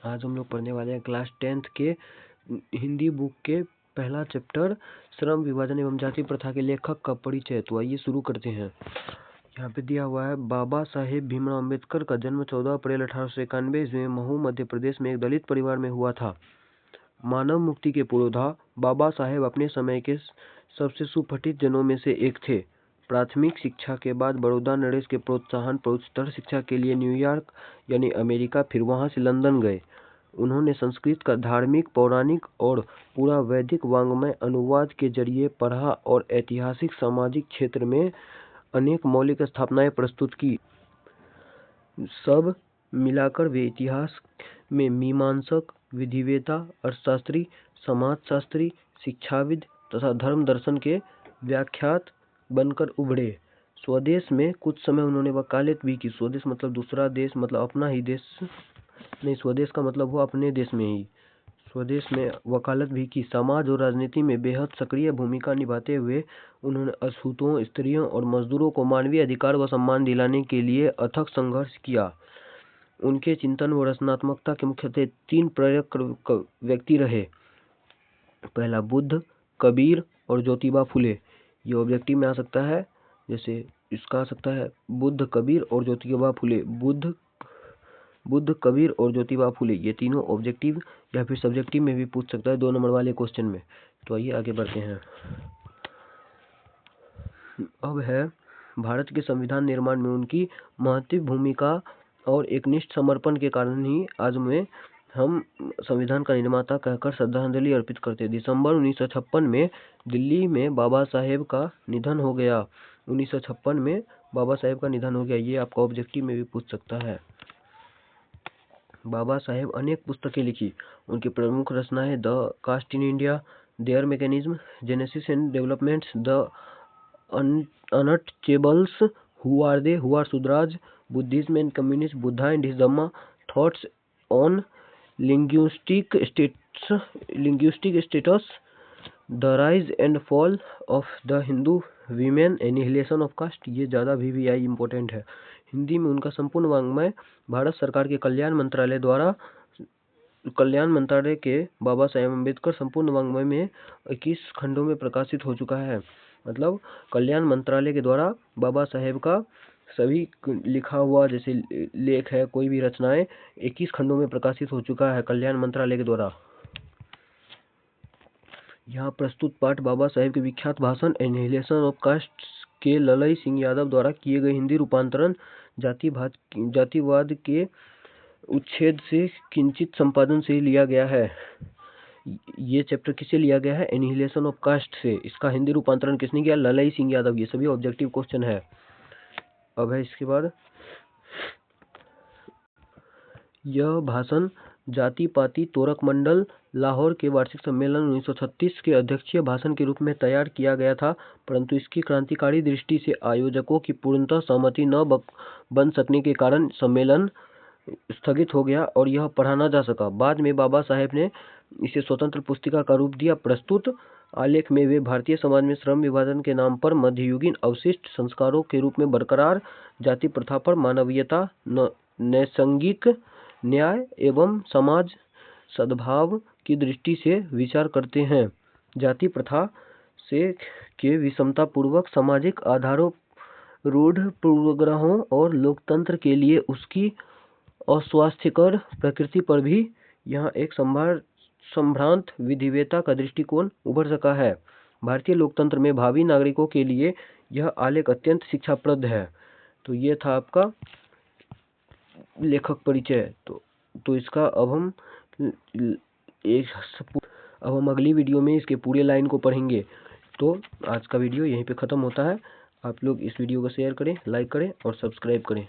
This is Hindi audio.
आज हम लोग पढ़ने वाले हैं क्लास 10th के हिंदी बुक के पहला चैप्टर श्रम विभाजन एवं जाति प्रथा के लेखक का परिचय। तो आइए शुरू करते हैं। यहाँ पे दिया हुआ है, बाबा साहेब भीमराव अंबेडकर का जन्म 14 अप्रैल 1891 ईस्वी में महू मध्य प्रदेश में एक दलित परिवार में हुआ था। मानव मुक्ति के पुरोधा बाबा साहेब अपने समय के सबसे सुपठित जनों में से एक थे। प्राथमिक शिक्षा के बाद बड़ौदा नरेश के प्रोत्साहन पर उच्चतर शिक्षा के लिए न्यूयॉर्क यानी अमेरिका, फिर वहां से लंदन गए। उन्होंने संस्कृत का धार्मिक, पौराणिक और पूरा वैदिक वाङ्मय अनुवाद के जरिए पढ़ा और ऐतिहासिक, सामाजिक क्षेत्र में अनेक मौलिक स्थापनाएं प्रस्तुत की। सब मिलाकर वे इतिहास में मीमांसक, विधिवेत्ता, अर्थशास्त्री, समाजशास्त्री, शिक्षाविद तथा धर्म दर्शन के व्याख्यात बनकर उभरे। स्वदेश में कुछ समय उन्होंने वकालत भी की। स्वदेश मतलब दूसरा देश, मतलब अपना ही देश नहीं, स्वदेश का मतलब हुआ अपने देश में ही। स्वदेश में वकालत भी की। समाज और राजनीति में बेहद सक्रिय भूमिका निभाते हुए उन्होंने अछूतों, स्त्रियों और मजदूरों को मानवीय अधिकार व सम्मान दिलाने के लिए अथक संघर्ष किया। उनके चिंतन व रचनात्मकता के मुख्यतः 3 प्रेरक व्यक्ति रहे। पहला बुद्ध, कबीर और ज्योतिबा फुले। ये ऑब्जेक्टिव में आ सकता है, जैसे इसका आ सकता है बुद्ध, कबीर और ज्योतिबा फुले। बुद्ध, कबीर और ज्योतिबा फुले, ये तीनों ऑब्जेक्टिव या फिर सब्जेक्टिव में भी पूछ सकता है 2 नंबर वाले क्वेश्चन में। तो आइए आगे बढ़ते हैं। अब है भारत के संविधान निर्माण में उनकी महत्वपूर्ण भूमिका और एकनिष्ठ समर्पण के कारण ही आज में हम संविधान का निर्माता कहकर श्रद्धांजलि अर्पित करते हैं। दिसंबर 1956 में दिल्ली में बाबा साहेब का निधन हो गया। 1956 में बाबा साहेब का निधन हो गया, ये आपका ऑब्जेक्टिव में भी पूछ सकता है। बाबा साहेब अनेक पुस्तकें लिखी। उनकी प्रमुख रचनाएं the caste in India, their mechanism, genesis and developments, the untouchables, who are they, who are Shudras, Buddhism and communist, Buddha and his Dhamma, thoughts on linguistic states, the rise and fall of the Hindu women, annihilation of caste, ये ज़्यादा VVI इम्पोर्टेंट है। हिंदी में उनका संपूर्ण वाङ्मय भारत सरकार के कल्याण मंत्रालय के बाबा साहेब अम्बेडकर संपूर्ण वाङ्मय में 21 खंडों में प्रकाशित हो चुका है। मतलब कल्याण मंत्रालय के द्वारा बाबा साहेब का सभी लिखा हुआ जैसे लेख है, कोई भी रचनाएं 21 खंडों में प्रकाशित हो चुका है कल्याण मंत्रालय के द्वारा। यहाँ प्रस्तुत पाठ बाबा साहेब के विख्यात भाषण एनिहिलेशन ऑफ कास्ट के ललई सिंह यादव द्वारा किए गए हिंदी रूपांतरण जातिवाद के उच्छेद से किंचित संपादन से लिया गया है। ये चैप्टर किससे लिया गया है? एनिहिलेशन ऑफ कास्ट से। इसका हिंदी रूपांतरण किसने किया? ललई सिंह यादव। ये सभी ऑब्जेक्टिव क्वेश्चन है। अब है इसके बाद, यह भाषण जाति पाति तोरक मंडल लाहौर के वार्षिक सम्मेलन 1936 के अध्यक्षीय भाषण के रूप में तैयार किया गया था, परंतु इसकी क्रांतिकारी दृष्टि से आयोजकों की पूर्णतः सहमति न बन सकने के कारण सम्मेलन स्थगित हो गया और यह पढ़ा न जा सका। बाद में बाबा साहेब ने इसे स्वतंत्र पुस्तिका का रूप दिया। प्रस्तुत आलेख में वे भारतीय समाज में श्रम विभाजन के नाम पर मध्ययुगीन अवशिष्ट संस्कारों के रूप में बरकरार जाति प्रथा पर मानवीयता, नैसंगिक न्याय एवं समाज सद्भाव की दृष्टि से विचार करते हैं। जाति प्रथा से के विषमता पूर्वक सामाजिक आधारों, रूढ़ पूर्वग्रहों और लोकतंत्र के लिए उसकी अस्वास्थ्यकर प्रकृति पर भी यहाँ एक संभ्रांत विधिवेत्ता का दृष्टिकोण उभर सका है। भारतीय लोकतंत्र में भावी नागरिकों के लिए यह आलेख अत्यंत शिक्षाप्रद है। तो ये था आपका लेखक परिचय। तो इसका अब हम अगली वीडियो में इसके पूरे लाइन को पढ़ेंगे। तो आज का वीडियो यहीं पे ख़त्म होता है। आप लोग इस वीडियो को शेयर करें, लाइक करें और सब्सक्राइब करें।